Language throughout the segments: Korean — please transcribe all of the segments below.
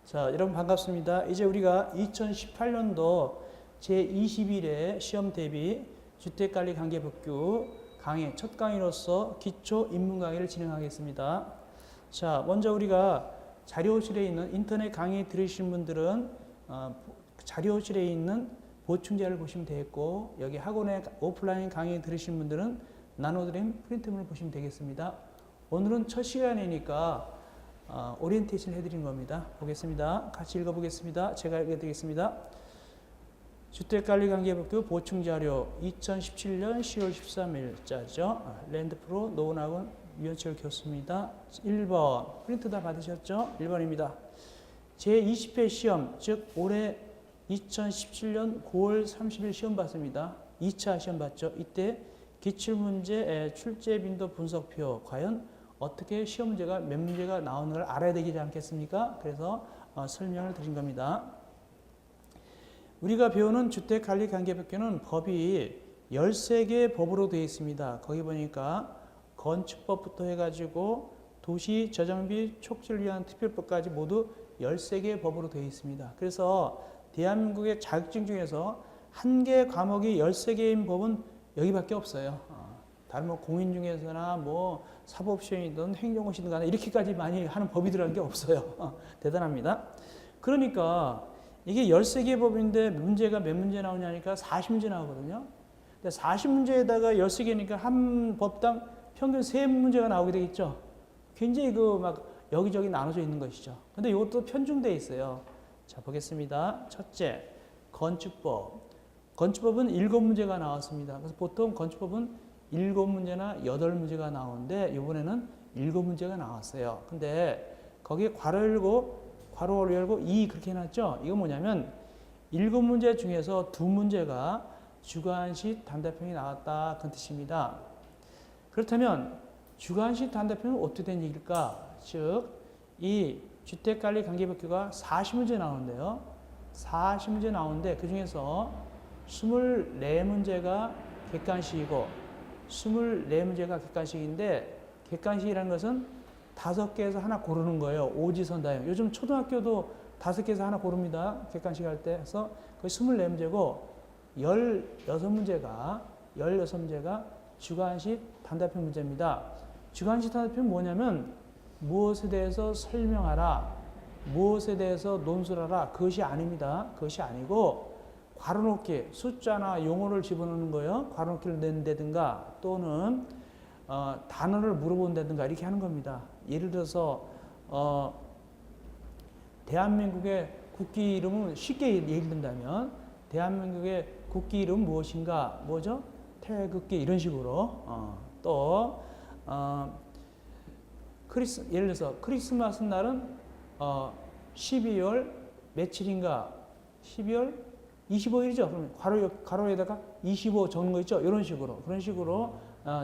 자, 여러분 반갑습니다. 이제 우리가 2018년도 제21회 시험 대비 주택관리관계법규 강의 첫 강의로서 기초 입문 강의를 진행하겠습니다. 자, 먼저 우리가 자료실에 있는 인터넷 강의 들으신 분들은 자료실에 있는 보충자를 보시면 되겠고, 여기 학원의 오프라인 강의 들으신 분들은 나눠드린 프린트물을 보시면 되겠습니다. 오늘은 첫 시간이니까 오리엔테이션 해드린 겁니다. 보겠습니다. 같이 읽어보겠습니다. 제가 읽어드리겠습니다. 주택관리관계법규 보충자료 2017년 10월 13일자죠. 랜드프로 노은학원 유현철 교수입니다. 1번 프린트 다 받으셨죠? 1번입니다. 제20회 시험, 즉 올해 2017년 9월 30일 시험 봤습니다. 2차 시험 봤죠. 이때 기출문제 출제 빈도 분석표 과연 어떻게 시험 문제가 몇 문제가 나오는 걸 알아야 되지 않겠습니까? 그래서 설명을 드린 겁니다. 우리가 배우는 주택관리관계법규는 법이 13개의 법으로 되어 있습니다. 거기 보니까 건축법부터 해가지고 도시 저정비 촉진을 위한 특별법까지 모두 13개의 법으로 되어 있습니다. 그래서 대한민국의 자격증 중에서 한 개 과목이 13개인 법은 여기밖에 없어요. 다른 뭐 공인중개사나 뭐 사법시험이든 행정고시든 간에 이렇게까지 많이 하는 법이 들어간 게 없어요. 대단합니다. 그러니까 이게 13개 법인데 문제가 몇 문제 나오냐니까 40문제 나오거든요. 근데 40문제에다가 13개니까 한 법당 평균 3문제가 나오게 되겠죠. 굉장히 막 여기저기 나눠져 있는 것이죠. 근데 이것도 편중되어 있어요. 자, 보겠습니다. 첫째, 건축법. 건축법은 7문제가 나왔습니다. 그래서 보통 건축법은 7문제나 8문제가 나오는데 이번에는 7문제가 나왔어요. 근데 거기에 괄호 열고 괄호를 열고 2 그렇게 해놨죠. 이건 뭐냐면 7문제 중에서 2문제가 주관식 단답형이 나왔다 그런 뜻입니다. 그렇다면 주관식 단답형은 어떻게 된 얘기일까? 즉, 이 주택관리관계법규가 40문제 나오는데요. 40문제 나오는데 그 중에서 24문제가 객관식이고 24문제가 객관식인데, 객관식이라는 것은 5개에서 하나 고르는 거예요. 오지선다형. 요즘 초등학교도 5개에서 하나 고릅니다. 객관식 할 때. 그래서 거의 24문제고 16문제가 주관식 단답형 문제입니다. 주관식 단답형은 뭐냐면 무엇에 대해서 설명하라, 무엇에 대해서 논술하라, 그것이 아닙니다. 그것이 아니고 괄호넣기, 숫자나 용어를 집어넣는 거예요. 괄호넣기를 낸다든가 또는 단어를 물어본다든가 이렇게 하는 겁니다. 예를 들어서 대한민국의 국기 이름은 쉽게 예를 든다면 대한민국의 국기 이름은 무엇인가? 뭐죠? 태극기 이런 식으로 또 예를 들어서 크리스마스 날은 12월 며칠인가? 12월 25일이죠. 그럼 괄호에다가 25 적는 거 있죠. 이런 식으로. 그런 식으로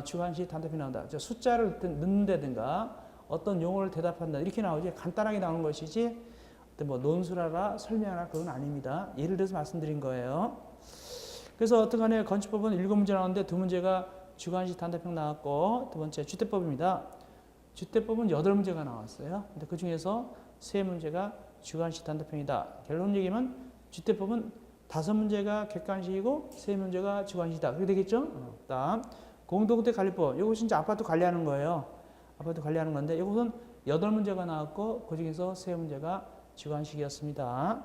주관식 단답이 나온다. 숫자를 넣는다든가 어떤 용어를 대답한다. 이렇게 나오지. 간단하게 나오는 것이지 뭐 논술하라, 설명하라 그건 아닙니다. 예를 들어서 말씀드린 거예요. 그래서 어떤 간에 건축법은 7문제 나오는데 2문제가 주관식 단답형 나왔고, 두 번째 주택법입니다. 주택법은 8문제가 나왔어요. 근데 그 중에서 3문제가 주관식 단답형이다. 결론 얘기면 주택법은 5문제가 객관식이고 3문제가 주관식이다. 그렇게 되겠죠? 다음 공동주택관리법. 이것은 이제 아파트 관리하는 거예요. 아파트 관리하는 건데 이것은 8문제가 나왔고 그 중에서 3문제가 주관식이었습니다.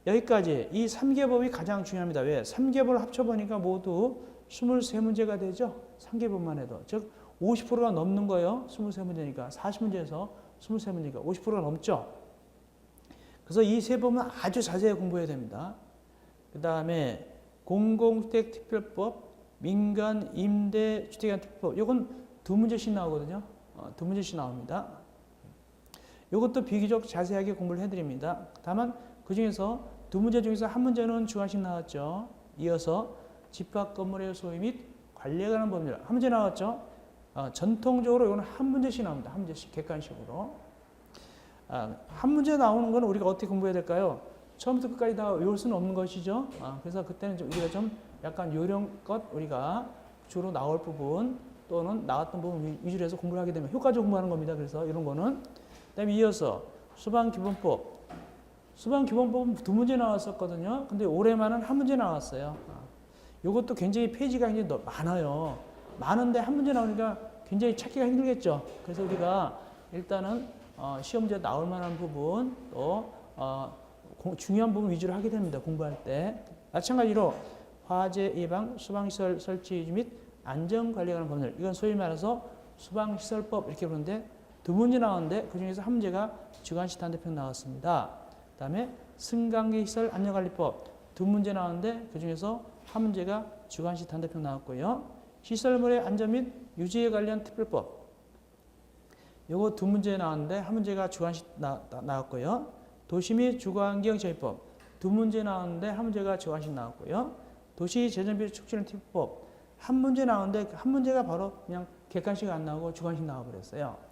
여기까지 이 3개 법이 가장 중요합니다. 왜? 3개 법을 합쳐보니까 모두 23문제가 되죠. 3개 법만 해도. 즉 50%가 넘는 거예요. 23문제니까. 40문제에서 23문제니까 50%가 넘죠. 그래서 이 세 법은 아주 자세히 공부해야 됩니다. 그 다음에 공공주택특별법, 민간임대주택특별법, 이건 2문제씩 나오거든요. 2문제씩 나옵니다. 이것도 비교적 자세하게 공부를 해드립니다. 다만 그 중에서 2문제 중에서 한 문제는 주관식 나왔죠. 이어서 집합건물의 소유 및 관리에 관한 법률 한 문제 나왔죠. 전통적으로 이거는 한 문제씩 나옵니다. 한 문제씩 객관식으로. 한 문제 나오는 건 우리가 어떻게 공부해야 될까요? 처음부터 끝까지 다 외울 수는 없는 것이죠. 그래서 그때는 우리가 좀 약간 요령껏 우리가 주로 나올 부분 또는 나왔던 부분 위주로 해서 공부를 하게 되면 효과적으로 공부하는 겁니다. 그래서 이런 거는. 그다음에 이어서 수방기본법. 수방기본법은 두 문제 나왔었거든요. 근데 올해만은 한 문제 나왔어요. 이것도 굉장히 페이지가 굉장히 많아요. 많은데 한 문제 나오니까 굉장히 찾기가 힘들겠죠. 그래서 우리가 일단은 시험 문제 나올 만한 부분 또 중요한 부분 위주로 하게 됩니다. 공부할 때. 마찬가지로 화재 예방, 수방시설 설치 및 안전관리에 관한 법률. 이건 소위 말해서 수방시설법 이렇게 부르는데 두 문제 나왔는데 그중에서 한 문제가 주관시 단대평 나왔습니다. 그 다음에 승강기 시설 안전관리법 두 문제 나왔는데 그중에서 한 문제가 주관시 단대평 나왔고요. 시설물의 안전 및 유지에 관련 특별법 요거 두 문제 나왔는데 한 문제가 주관시 나왔고요. 도시 및 주거환경 제한법 두 문제 나왔는데 한 문제가 주관시 나왔고요. 도시 재정비 촉진을 특별법 한 문제 나왔는데 한 문제가 바로 그냥 객관식 안 나오고 주관식 나와버렸어요.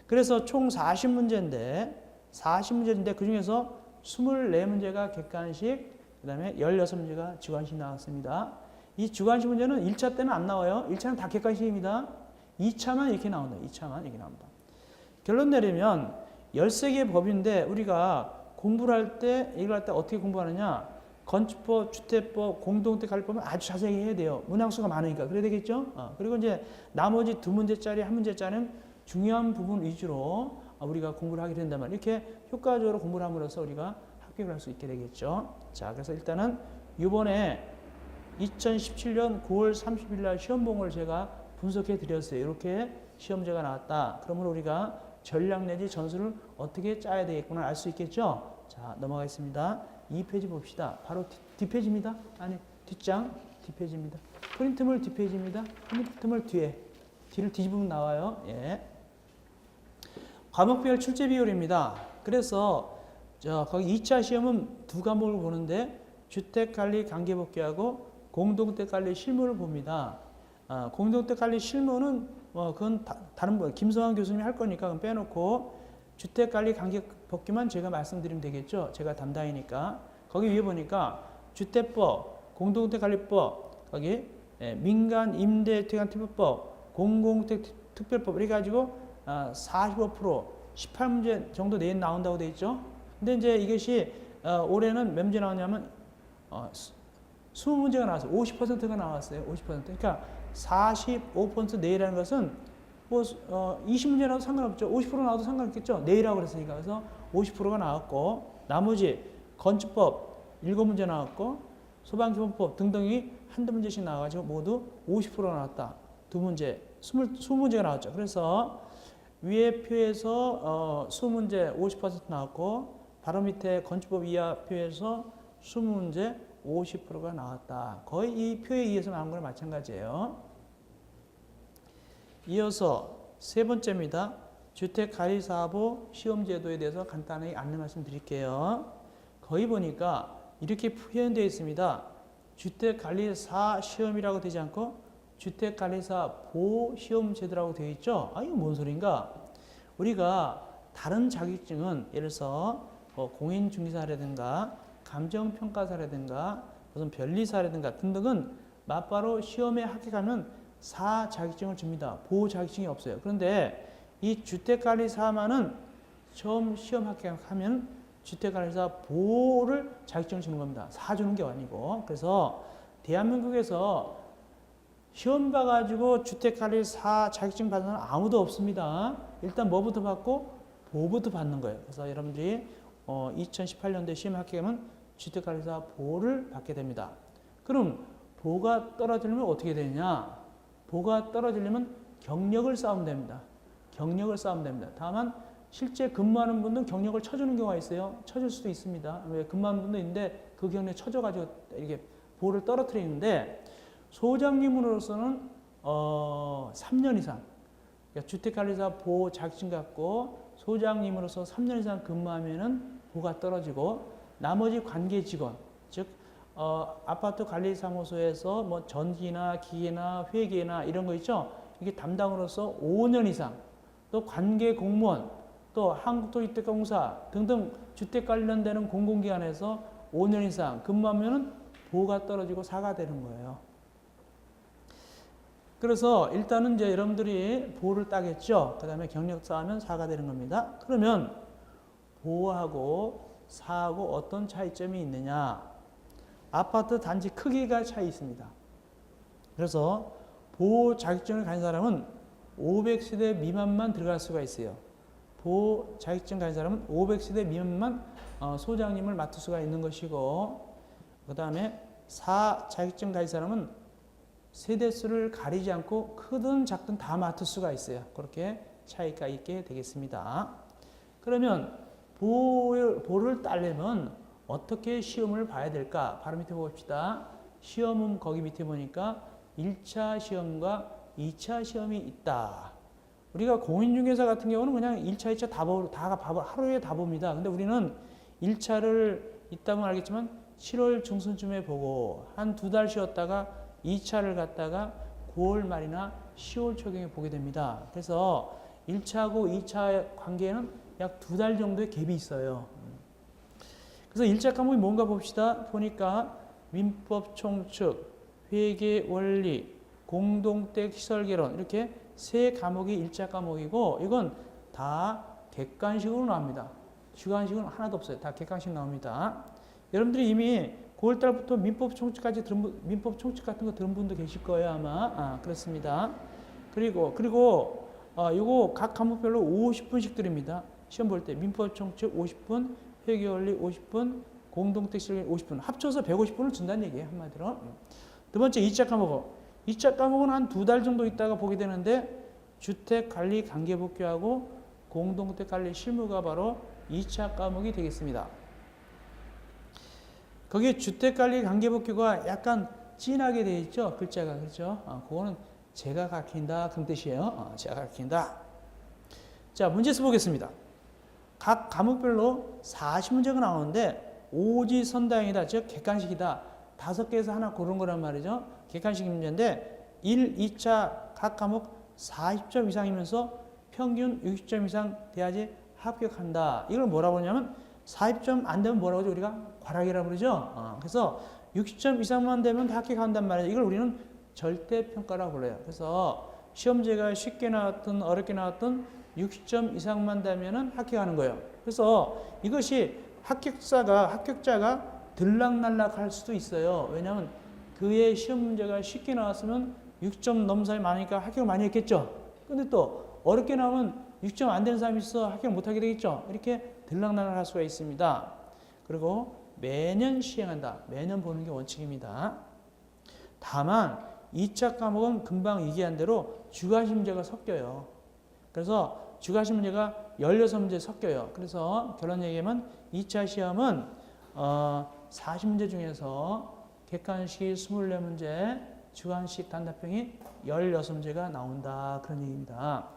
그래서 총 40문제인데 그중에서 24문제가 객관식 그 다음에 16문제가 주관식 나왔습니다. 이 주관식 문제는 1차 때는 안 나와요. 1차는 다 객관식입니다. 2차만 이렇게 나온다. 2차만 이렇게 나옵니다. 결론 내리면 13개의 법인데 우리가 공부를 할 때 이걸 할 때 어떻게 공부하느냐 건축법, 주택법, 공동주택관리법은 아주 자세히 해야 돼요. 문항수가 많으니까 그래야 되겠죠. 그리고 이제 나머지 두 문제짜리 한 문제짜리는 중요한 부분 위주로 우리가 공부를 하게 된다면 이렇게 효과적으로 공부를 함으로써 우리가 합격을 할 수 있게 되겠죠. 자, 그래서 일단은 이번에 2017년 9월 30일 날 시험봉을 제가 분석해 드렸어요. 이렇게 시험제가 나왔다. 그러면 우리가 전략 내지 전술을 어떻게 짜야 되겠구나 알 수 있겠죠. 자, 넘어가겠습니다. 2페이지 봅시다. 바로 뒷페이지입니다. 아니, 뒷장, 뒷페이지입니다. 프린트물 뒷페이지입니다. 프린트물 뒤를 뒤집으면 나와요. 예. 과목별 출제 비율입니다. 그래서 거기 2차 시험은 두 과목을 보는데 주택관리 관계복귀하고 공동주택관리 실무를 봅니다. 공동주택관리 실무는 그건 다른 분 김성환 교수님이 할 거니까 그건 빼놓고 주택관리 관계복귀만 제가 말씀드리면 되겠죠. 제가 담당이니까. 거기 위에 보니까 주택법, 공동주택관리법, 거기 민간임대특별법, 공공주택특별법 이래 가지고 45% 18문제 정도 내일 나온다고 돼 있죠. 근데 이제 이것이 올해는 몇 문제 나왔냐면 20문제가 나왔어요. 50%가 나왔어요. 50%. 그러니까 45% 내일이라는 것은 뭐 20문제 나와도 상관없죠. 50% 나와도 상관없겠죠. 내일이라고 그랬으니까. 그래서 50%가 나왔고 나머지 건축법 7문제 나왔고 소방기본법 등등이 한두 문제씩 나와가지고 모두 50%가 나왔다. 두 문제, 20문제가 나왔죠. 그래서 위에 표에서 20문제 50% 나왔고 바로 밑에 건축법 이하 표에서 20문제 50%가 나왔다. 거의 이 표에 의해서 나온 거랑 마찬가지예요. 이어서 세 번째입니다. 주택관리사업부 시험제도에 대해서 간단히 안내 말씀드릴게요. 거기 보니까 이렇게 표현되어 있습니다. 주택관리사 시험이라고 되지 않고 주택관리사 보시험제도라고 되어 있죠. 이거 뭔 소린가? 우리가 다른 자격증은 예를 들어서 공인중개사라든가 감정평가사라든가 무슨 변리사라든가 등등은 맞바로 시험에 합격하면 자격증을 줍니다. 보자격증이 없어요. 그런데 이 주택관리사만은 처음 시험 합격하면 주택관리사 보를 자격증을 주는 겁니다. 주는 게 아니고. 그래서 대한민국에서 시험 봐가지고 주택관리사 자격증 받는 사람 아무도 없습니다. 일단 뭐부터 받고 보부터 받는 거예요. 그래서 여러분들이 2018년도에 시험 합격하면 주택관리사 보를 받게 됩니다. 그럼 보가 떨어지려면 어떻게 되냐? 보가 떨어지려면 경력을 쌓으면 됩니다. 경력을 쌓으면 됩니다. 다만 실제 근무하는 분들은 경력을 쳐주는 경우가 있어요. 쳐줄 수도 있습니다. 왜 근무하는 분도 있는데 그 경력에 쳐줘가지고 이렇게 보를 떨어뜨리는데 소장님으로서는 3년 이상 그러니까 주택관리사 보 자격증 갖고 소장님으로서 3년 이상 근무하면은 보가 떨어지고 나머지 관계 직원 즉 아파트 관리사무소에서 뭐 전기나 기계나 회계나 이런 거 있죠. 이게 담당으로서 5년 이상 또 관계 공무원 또 한국도시주택공사 등등 주택 관련되는 공공기관에서 5년 이상 근무하면은 보가 떨어지고 사가 되는 거예요. 그래서 일단은 이제 여러분들이 보를 따겠죠. 그 다음에 경력 쌓으면 사가 되는 겁니다. 그러면 보하고 4하고 어떤 차이점이 있느냐. 아파트 단지 크기가 차이 있습니다. 그래서 보호 자격증을 가진 사람은 500세대 미만만 들어갈 수가 있어요. 보호 자격증 가진 사람은 500세대 미만만 소장님을 맡을 수가 있는 것이고, 그 다음에 4 자격증 가진 사람은 세대수를 가리지 않고 크든 작든 다 맡을 수가 있어요. 그렇게 차이가 있게 되겠습니다. 그러면 보를 따려면 어떻게 시험을 봐야 될까? 바로 밑에 봅시다. 시험은 거기 밑에 보니까 1차 시험과 2차 시험이 있다. 우리가 공인중개사 같은 경우는 그냥 1차, 2차 다 하루에 다 봅니다. 근데 우리는 1차를 있다면 알겠지만 7월 중순쯤에 보고 한 2달 쉬었다가 2차를 갔다가 9월 말이나 10월 초경에 보게 됩니다. 그래서 1차하고 2차 관계에는 약 2달 정도의 갭이 있어요. 그래서 1차 과목이 뭔가 봅시다. 보니까 민법 총칙, 회계 원리, 공동택 시설 개론 이렇게 세 과목이 1차 과목이고 이건 다 객관식으로 나옵니다. 주관식은 하나도 없어요. 다 객관식 나옵니다. 여러분들이 이미 9월달부터 민법 총칙까지 민법 총칙 같은 거 들은 분도 계실 거예요 아마. 그렇습니다. 그리고 요거 각 과목별로 50분씩 드립니다. 시험 볼 때 민법 총칙 50분, 회계 원리 50분, 공동택 시설 50분 합쳐서 150분을 준다는 얘기예요 한마디로. 두 번째 2차 과목은 2차 과목은 한 2달 정도 있다가 보게 되는데 주택관리 관계복귀하고 공동택관리 실무가 바로 2차 과목이 되겠습니다. 거기에 주택관리 관계복귀가 약간 진하게 되어 있죠. 글자가. 그렇죠? 그거는 제가 가르친다 그런 뜻이에요. 제가 가르친다. 자, 문제수 보겠습니다. 각 과목별로 40문제가 나오는데 오지선다형이다. 즉 객관식이다. 5개에서 하나 고른 거란 말이죠. 객관식 문제인데 1, 2차 각 과목 40점 이상이면서 평균 60점 이상 돼야지 합격한다. 이걸 뭐라고 하냐면 40점 안 되면 뭐라고 하죠? 우리가 과락이라고 그러죠. 그래서 60점 이상만 되면 다 합격한단 말이에요. 이걸 우리는 절대평가라고 불러요. 그래서 시험제가 쉽게 나왔든 어렵게 나왔든 60점 이상만 되면 합격하는 거예요. 그래서 이것이 합격자가 들락날락할 수도 있어요. 왜냐하면 그의 시험 문제가 쉽게 나왔으면 6점 넘는 사람이 많으니까 합격을 많이 했겠죠. 근데 또 어렵게 나오면 6점 안 되는 사람이 있어 합격 못하게 되겠죠. 이렇게 들락날락할 수가 있습니다. 그리고 매년 시행한다. 매년 보는 게 원칙입니다. 다만 2차 과목은 금방 얘기한 대로 주관식 문제가 섞여요. 그래서 주관식 문제가 16문제 섞여요. 그래서 결론 얘기하면 2차 시험은 40문제 중에서 객관식이 24문제, 주관식 단답형이 16문제가 나온다. 그런 얘기입니다.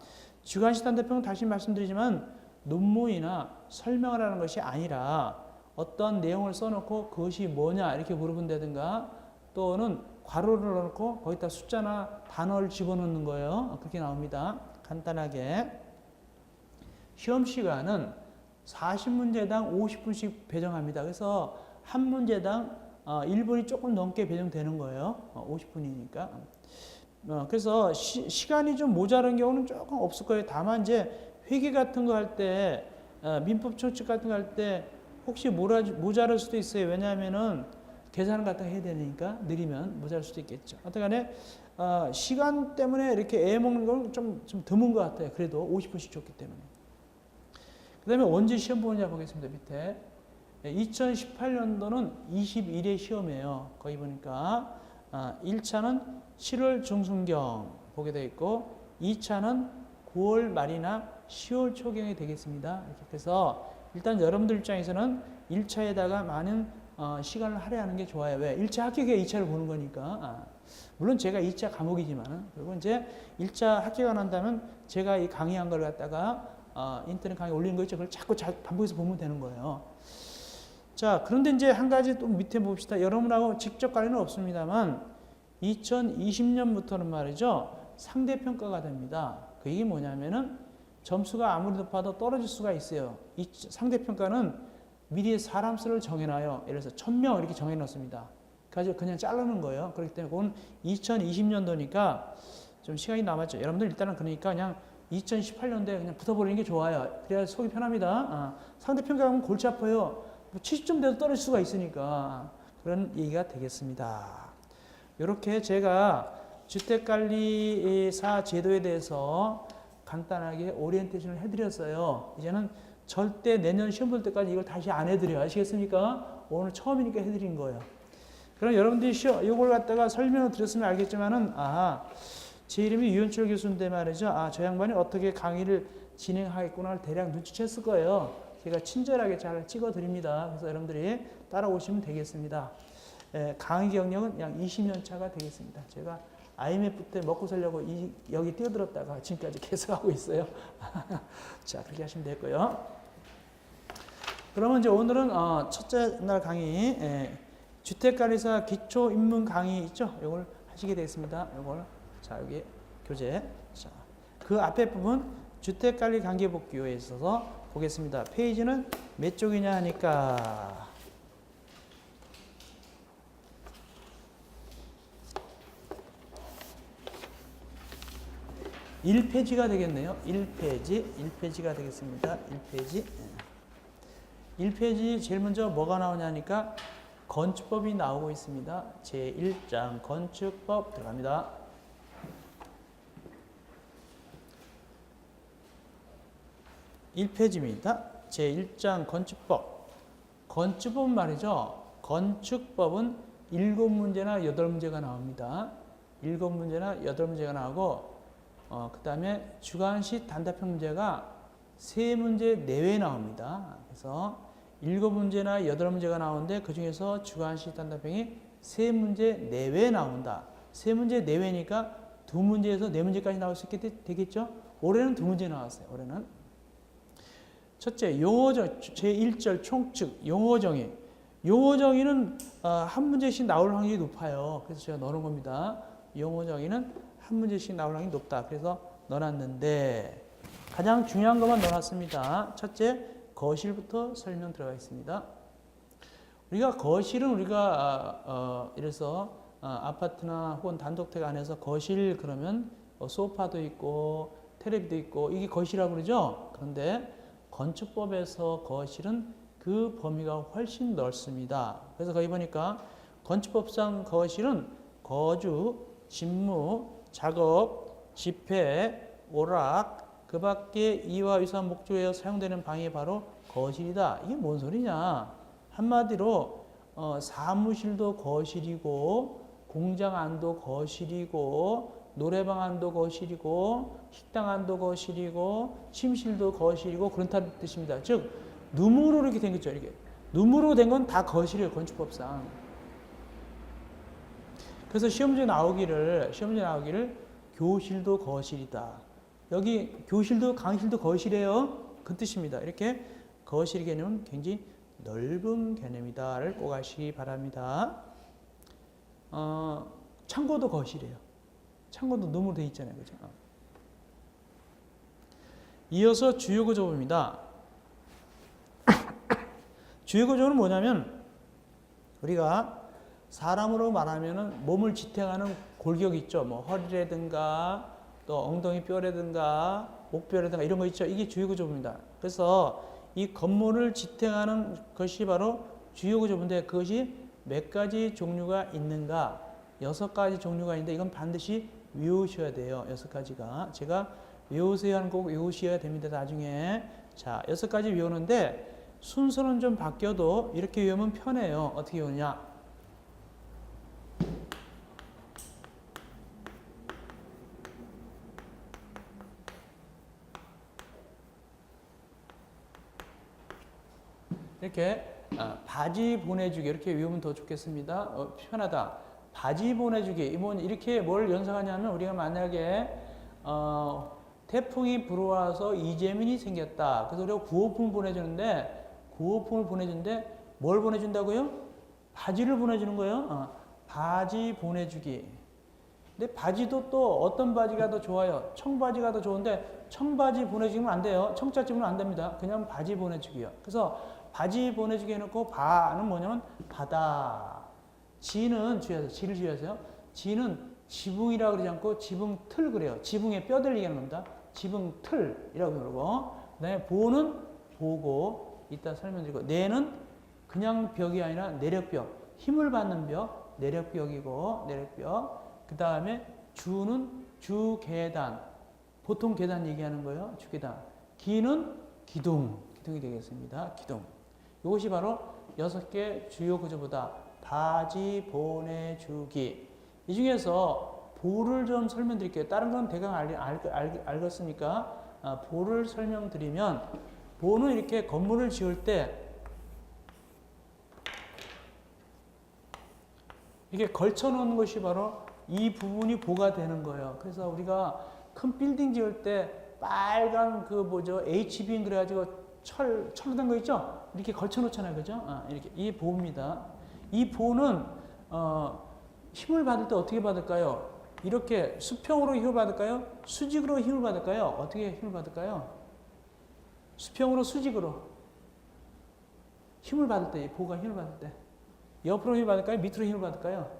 주관식 단답형은 다시 말씀드리지만 논문이나 설명을 하는 것이 아니라 어떤 내용을 써놓고 그것이 뭐냐 이렇게 물어본다든가 또는 괄호를 넣어놓고 거기다 숫자나 단어를 집어넣는 거예요. 그렇게 나옵니다. 간단하게. 시험 시간은 40문제당 50분씩 배정합니다. 그래서 한 문제당 1분이 조금 넘게 배정되는 거예요. 50분이니까. 그래서 시간이 좀 모자란 경우는 조금 없을 거예요. 다만 이제 회계 같은 거 할 때, 민법 총칙 같은 거 할 때 혹시 모자랄 수도 있어요. 왜냐하면은 계산 같은 거 해야 되니까 느리면 모자랄 수도 있겠죠. 하여튼간에 시간 때문에 이렇게 애 먹는 건 좀 드문 것 같아요. 그래도 50분씩 줬기 때문에. 그 다음에 언제 시험 보느냐 보겠습니다. 밑에 2018년도는 21회 시험이에요. 거기 보니까 1차는 7월 중순경 보게 되어 있고 2차는 9월 말이나 10월 초경이 되겠습니다. 이렇게 해서 일단 여러분들 입장에서는 1차에다가 많은 시간을 할애하는 게 좋아요. 왜? 1차 합격에 2차를 보는 거니까. 물론 제가 2차 과목이지만 그리고 이제 1차 합격을 한다면 제가 이 강의한 걸 갖다가 인터넷 강의 올리는 거 있죠. 그걸 자꾸 반복해서 보면 되는 거예요. 자, 그런데 이제 한 가지 또 밑에 봅시다. 여러분하고 직접 관련은 없습니다만 2020년부터는 말이죠. 상대평가가 됩니다. 그 얘기 뭐냐면은 점수가 아무리 높아도 떨어질 수가 있어요. 이 상대평가는 미리 사람 수를 정해놔요. 예를 들어서 1000명 이렇게 정해놓습니다. 그래서 그냥 자르는 거예요. 그렇기 때문에 그건 2020년도니까 좀 시간이 남았죠. 여러분들 일단은 그러니까 그냥 2018년도에 그냥 붙어버리는 게 좋아요. 그래야 속이 편합니다. 상대평가 가면 골치 아파요. 70점 돼도 떨어질 수가 있으니까 그런 얘기가 되겠습니다. 이렇게 제가 주택관리사 제도에 대해서 간단하게 오리엔테이션을 해드렸어요. 이제는 절대 내년 시험 볼 때까지 이걸 다시 안 해드려요. 아시겠습니까? 오늘 처음이니까 해드린 거예요. 그럼 여러분들이 이걸 갖다가 설명을 드렸으면 알겠지만은, 제 이름이 유현철 교수인데 말이죠. 저 양반이 어떻게 강의를 진행하겠구나를 대략 눈치챘을 거예요. 제가 친절하게 잘 찍어드립니다. 그래서 여러분들이 따라오시면 되겠습니다. 강의 경력은 약 20년 차가 되겠습니다. 제가 IMF 때 먹고 살려고 여기 뛰어들었다가 지금까지 계속 하고 있어요. 자, 그렇게 하시면 되고요. 그러면 이제 오늘은 첫째 날 강의, 주택관리사 기초 입문 강의 있죠? 이걸 하시게 되겠습니다. 이걸 자, 여기 교재. 자, 그 앞에 부분 주택관리 관계복귀에 있어서 보겠습니다. 페이지는 몇 쪽이냐 하니까 1페이지가 되겠네요. 1페이지가 되겠습니다. 1페이지. 1페이지 제일 먼저 뭐가 나오냐니까 건축법이 나오고 있습니다. 제1장 건축법 들어갑니다. 1페이지입니다. 제1장 건축법. 건축법은 말이죠. 건축법은 7문제나 8문제가 나옵니다. 7문제나 8문제가 나오고 그 다음에 주관식 단답형 문제가 3문제 내외 나옵니다. 그래서 7문제나 8문제가 나오는데 그 중에서 주관식 단답형이 3문제 내외 나온다. 3문제 내외니까 2문제에서 4문제까지 나올 수 있게 되겠죠? 올해는 2문제 나왔어요. 올해는. 첫째, 용어정, 제1절 총칙, 용어정의. 용어정의는 한 문제씩 나올 확률이 높아요. 그래서 제가 넣어놓은 겁니다. 용어정의는 한 문제씩 나올 확률이 높다. 그래서 넣어놨는데 가장 중요한 것만 넣어놨습니다. 첫째, 거실부터 설명 들어가 있습니다. 우리가 거실은 이래서 아파트나 혹은 단독택 안에서 거실 그러면 소파도 있고 테레비도 있고 이게 거실이라고 그러죠. 그런데 건축법에서 거실은 그 범위가 훨씬 넓습니다. 그래서 거기 보니까 건축법상 거실은 거주, 집무, 작업, 집회, 오락, 그 밖에 이와 유사한 목적에 사용되는 방이 바로 거실이다. 이게 뭔 소리냐? 한마디로 사무실도 거실이고 공장 안도 거실이고 노래방 안도 거실이고 식당 안도 거실이고 침실도 거실이고 그렇다는 뜻입니다. 즉 누무로 이렇게 된 거죠. 이렇게 누무로 된 건 다 거실이에요. 건축법상. 그래서 시험지에 나오기를 교실도 거실이다. 여기 교실도 강실도 거실이에요. 그 뜻입니다. 이렇게 거실 개념은 굉장히 넓은 개념이다를 꼭 아시기 바랍니다. 창고도 거실이에요. 창고도 누무로 되어 있잖아요. 그죠? 이어서 주요구조입니다. 주요구조는 뭐냐면 우리가 사람으로 말하면은 몸을 지탱하는 골격 있죠. 뭐 허리라든가 또 엉덩이 뼈라든가 목뼈라든가 이런 거 있죠. 이게 주요구조입니다. 그래서 이 건물을 지탱하는 것이 바로 주요구조인데 그것이 몇 가지 종류가 있는가? 6가지 종류가 있는데 이건 반드시 외우셔야 돼요. 6가지가. 제가 외우세요 하는 거 꼭 외우셔야 됩니다. 나중에. 자, 6가지 외우는데 순서는 좀 바뀌어도 이렇게 외우면 편해요. 어떻게 외우냐? 이렇게 바지 보내주기 이렇게 외우면 더 좋겠습니다. 편하다. 바지 보내주기 이렇게 뭘 연상하냐면 우리가 만약에 태풍이 불어와서 이재민이 생겼다. 그래서 우리가 구호품을 보내주는데 뭘 보내준다고요? 바지를 보내주는 거예요. 바지 보내주기. 근데 바지도 또 어떤 바지가 더 좋아요? 청바지가 더 좋은데 청바지 보내주기는 안 돼요. 청자 찍으면 안 됩니다. 그냥 바지 보내주기요. 그래서 바지 보내주기 해놓고 바는 뭐냐면 바다. 지는 주의하세요. 지를 주의하세요. 지는 지붕이라고 그러지 않고 지붕 틀 그래요. 지붕에 뼈들 얘기하는 겁니다. 지붕 틀이라고 그러고, 그다음에 보는 보고 이따 설명드리고, 내는 그냥 벽이 아니라 내력벽, 힘을 받는 벽, 내력벽이고 내력벽. 그 다음에 주는 주계단, 보통 계단 얘기하는 거예요. 주계단. 기는 기둥이 되겠습니다. 기둥. 이것이 바로 6개 주요 구조보다 바지, 보내, 주기. 이 중에서 보를 좀 설명드릴게요. 다른 건 대강 알겠으니까 보를 설명드리면, 보는 이렇게 건물을 지을 때 이렇게 걸쳐 놓는 것이 바로 이 부분이 보가 되는 거예요. 그래서 우리가 큰 빌딩 지을 때 빨간 그 뭐죠? HBM 그래가지고 철로 된 거 있죠? 이렇게 걸쳐 놓잖아요. 그죠? 이렇게. 이 보입니다. 이 보는, 힘을 받을 때 어떻게 받을까요? 이렇게 수평으로 힘을 받을까요? 수직으로 힘을 받을까요? 어떻게 힘을 받을까요? 수평으로 수직으로. 힘을 받을 때, 보가 힘을 받을 때. 옆으로 힘을 받을까요? 밑으로 힘을 받을까요?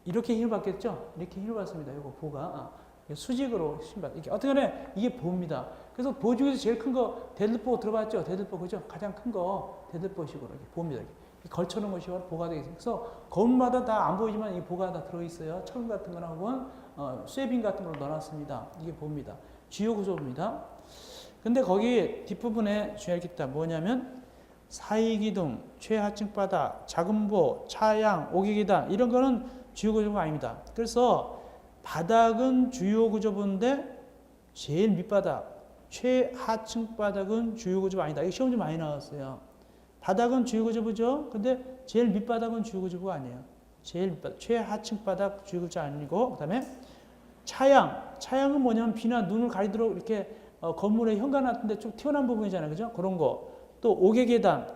이렇게 힘을 받겠죠? 이렇게 힘을 받습니다. 이거 보가. 수직으로 힘을 받. 이렇게. 어떻게 하면 이게 보입니다. 그래서 보 중에서 제일 큰 거, 데들보 들어봤죠? 데들보, 그죠? 가장 큰 거, 데들보식으로 이렇게 보입니다. 이렇게. 걸쳐놓은 것이 보가 되겠습니다. 그래서 건물마다 다 안 보이지만 이 보가 다 들어있어요. 철 같은 거나 혹은 쇠빙 같은 걸 넣어놨습니다. 이게 보입니다. 주요 구조입니다. 근데 거기 뒷부분에 중요한 게 있다. 뭐냐면 사이기둥, 최하층 바닥, 작은 보, 차양, 오기계단 이런 거는 주요 구조가 아닙니다. 그래서 바닥은 주요 구조부인데 제일 밑바닥, 최하층 바닥은 주요 구조가 아니다. 이거 시험 좀 많이 나왔어요. 바닥은 주요 구조부죠. 근데 제일 밑바닥은 주요 구조부가 아니에요. 제일 밑바닥, 최하층 바닥 주요 구조 아니고, 그다음에 차양은 뭐냐면 비나 눈을 가리도록 이렇게 건물의 현관 같은데 쭉 튀어나온 부분이잖아요. 그죠? 그런 거. 또 옥외계단,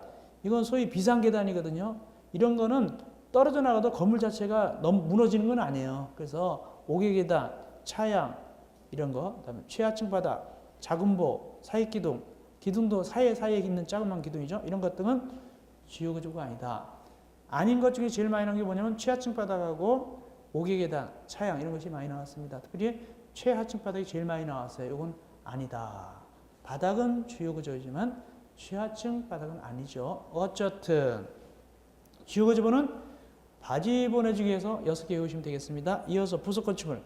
이건 소위 비상계단이거든요. 이런 거는 떨어져 나가도 건물 자체가 너무 무너지는 건 아니에요. 그래서 옥외계단, 차양 이런 거, 그다음에 최하층 바닥, 작은 보, 사익기둥, 기둥도 사이에 있는 자그마한 기둥이죠. 이런 것들은 주요 구조가 아니다. 아닌 것 중에 제일 많이 나온 게 뭐냐면 최하층 바닥하고 옥외계단, 차양 이런 것이 많이 나왔습니다. 특별히 최하층 바닥이 제일 많이 나왔어요. 이건 아니다. 바닥은 주요 구조이지만 최하층 바닥은 아니죠. 어쨌든 주요 구조부는 바지 보내주기 위해서 6개 외우시면 되겠습니다. 이어서 부속 건축물.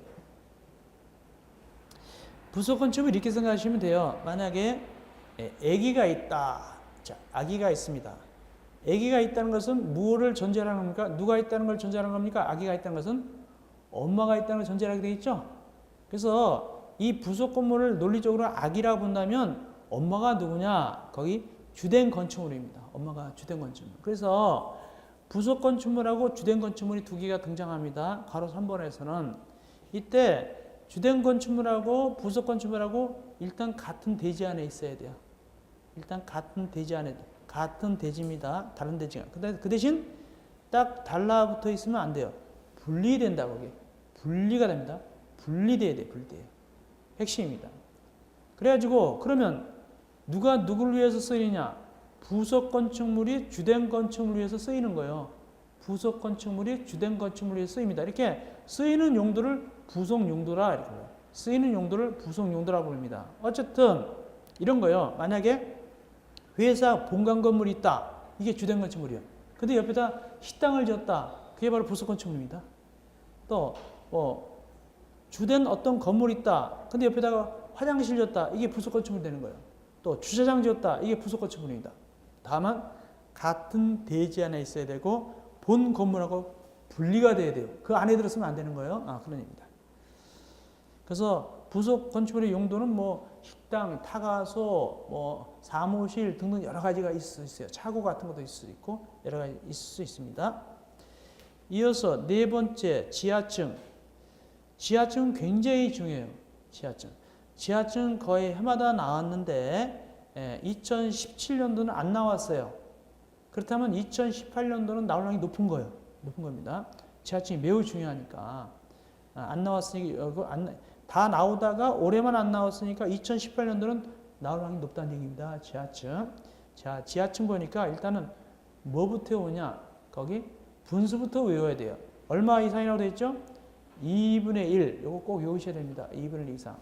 부속 건축물 이렇게 생각하시면 돼요. 만약에 아기가 있다. 자, 아기가 있습니다. 아기가 있다는 것은 무엇을 전제하는 겁니까? 누가 있다는 걸 전제하는 겁니까? 아기가 있다는 것은 엄마가 있다는 걸 전제하게 되어 있죠. 그래서 이 부속 건물을 논리적으로 아기라고 본다면 엄마가 누구냐? 거기 주된 건축물입니다. 엄마가 주된 건축물. 그래서 부속 건축물하고 주된 건축물이 두 개가 등장합니다. 괄호 3번에서는. 이때 주된 건축물하고 부속 건축물하고 일단 같은 대지 안에 있어야 돼요. 일단 같은 대지 안에, 같은 대지입니다. 다른 대지가. 근데 그 대신 딱 달라붙어 있으면 안 돼요. 분리된다, 거기. 분리가 됩니다. 분리돼야 돼, 분리돼요. 핵심입니다. 그래가지고, 그러면 누가 누구를 위해서 쓰이느냐? 부속 건축물이 주된 건축물을 위해서 쓰이는 거예요. 부속 건축물이 주된 건축물을 위해서 쓰입니다. 이렇게 쓰이는 용도를 부속 용도라, 이렇게 쓰이는 용도를 부속 용도라고 부릅니다. 어쨌든, 이런 거예요. 만약에 회사 본관 건물이 있다. 이게 주된 건축물이에요. 근데 옆에다 식당을 지었다. 그게 바로 부속 건축물입니다. 또 주된 어떤 건물이 있다. 근데 옆에다가 화장실 지었다. 이게 부속 건축물이 되는 거예요. 또 주차장 지었다. 이게 부속 건축물입니다. 다만 같은 대지 안에 있어야 되고 본 건물하고 분리가 돼야 돼요. 그 안에 들었으면 안 되는 거예요. 그런 의미입니다. 그래서 부속 건축물의 용도는 뭐 식당, 타가소, 사무실 등등 여러 가지가 있을 수 있어요. 차고 같은 것도 있을 수 있고 여러 가지 있을 수 있습니다. 이어서 네 번째 지하층. 지하층은 굉장히 중요해요. 지하층 거의 해마다 나왔는데 2017년도는 안 나왔어요. 그렇다면 2018년도는 나올 확률이 높은 거예요. 높은 겁니다. 지하층이 매우 중요하니까. 안 나왔으니까 다 나오다가 올해만 안 나왔으니까 2018년도는 나올 확률이 높다는 얘기입니다. 지하층. 자, 지하층 보니까 일단은 뭐부터 오냐? 거기 분수부터 외워야 돼요. 얼마 이상이라고 되어 있죠? 2분의 1. 요거 꼭 외우셔야 됩니다. 2분의 1 이상.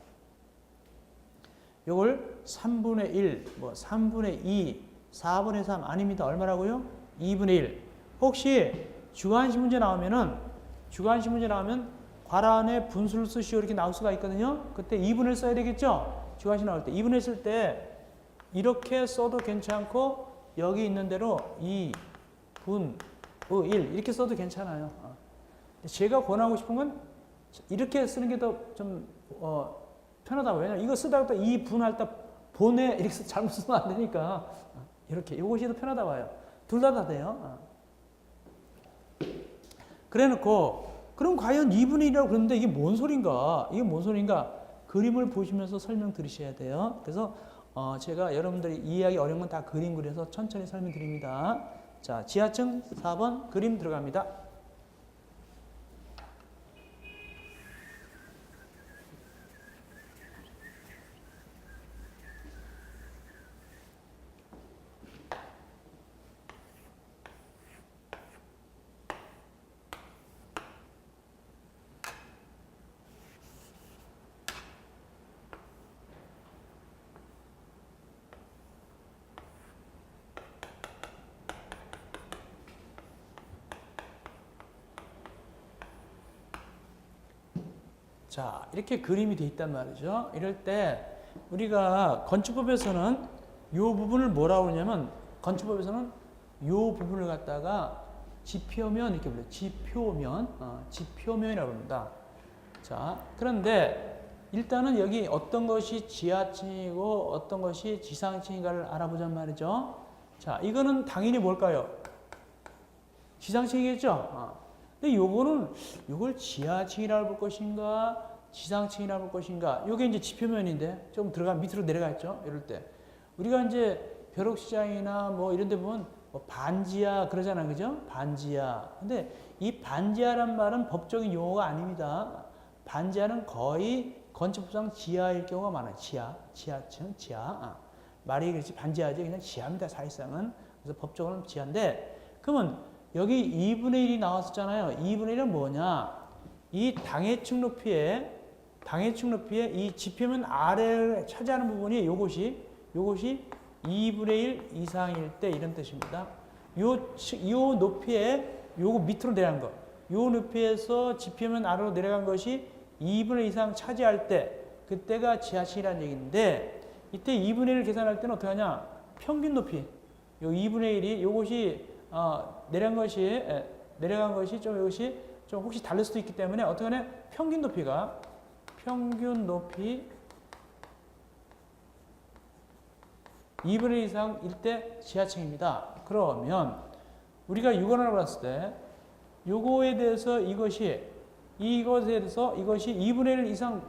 요걸 3분의 1, 뭐 3분의 2, 4분의 3 아닙니다. 얼마라고요? 2분의 1. 혹시 주관식 문제 나오면 괄호 안에 분수를 쓰시오 이렇게 나올 수가 있거든요. 그때 2분의 1 써야 되겠죠? 주관식 나올 때 2분의 1 쓸 때 이렇게 써도 괜찮고 여기 있는 대로 2분의 1 이렇게 써도 괜찮아요. 제가 권하고 싶은 건 이렇게 쓰는 게 더 좀 편하다고. 왜냐면 이거 쓰다가 또 2분 할 때 보내 이렇게 잘못 쓰면 안 되니까 이렇게 이것이 더 편하다고 해요. 둘 다 돼요. 그래놓고 그럼 과연 2분의 1이라고 그러는데 이게 뭔 소린가? 그림을 보시면서 설명 들으셔야 돼요. 그래서 제가 여러분들이 이해하기 어려운 건 다 그림 그려서 천천히 설명드립니다. 자, 지하층 4번 그림 들어갑니다. 자, 이렇게 그림이 돼 있단 말이죠. 이럴 때 우리가 건축법에서는 이 부분을 뭐라고 그러냐면 건축법에서는 이 부분을 갖다가 지표면 이렇게 불러요. 지표면이라고 합니다. 자, 그런데 일단은 여기 어떤 것이 지하층이고 어떤 것이 지상층인가를 알아보잔 말이죠. 자, 이거는 당연히 뭘까요? 지상층이겠죠? 근데 요걸 지하층이라고 볼 것인가, 지상층이라고 볼 것인가, 요게 이제 지표면인데, 좀 밑으로 내려갔죠? 이럴 때. 우리가 이제 벼룩시장이나 뭐 이런 데 보면 뭐 반지하 그러잖아요. 그죠? 반지하. 근데 이 반지하란 말은 법적인 용어가 아닙니다. 반지하는 거의 건축법상 지하일 경우가 많아요. 지하층, 지하. 말이 그렇지 반지하지. 그냥 지하입니다. 사실상은. 그래서 법적으로는 지하인데, 그러면 여기 2분의 1이 나왔었잖아요. 2분의 1은 뭐냐? 이 당해층 높이에 이 지표면 아래를 차지하는 부분이 요것이 2분의 1 이상일 때 이런 뜻입니다. 요 높이에 요거 밑으로 내려간 거. 요 높이에서 지표면 아래로 내려간 것이 2분의 1 이상 차지할 때 그때가 지하층이라는 얘기인데 이때 2분의 1을 계산할 때는 어떻게 하냐? 평균 높이. 요 2분의 1이 요것이 내려간 것이 좀 이것이 좀 혹시 다를 수도 있기 때문에 어떻게 하냐? 평균 높이 2분의 1 이상일 때 지하층입니다. 그러면 우리가 6원을 봤을 때 요거에 대해서 이것이 2분의 1 이상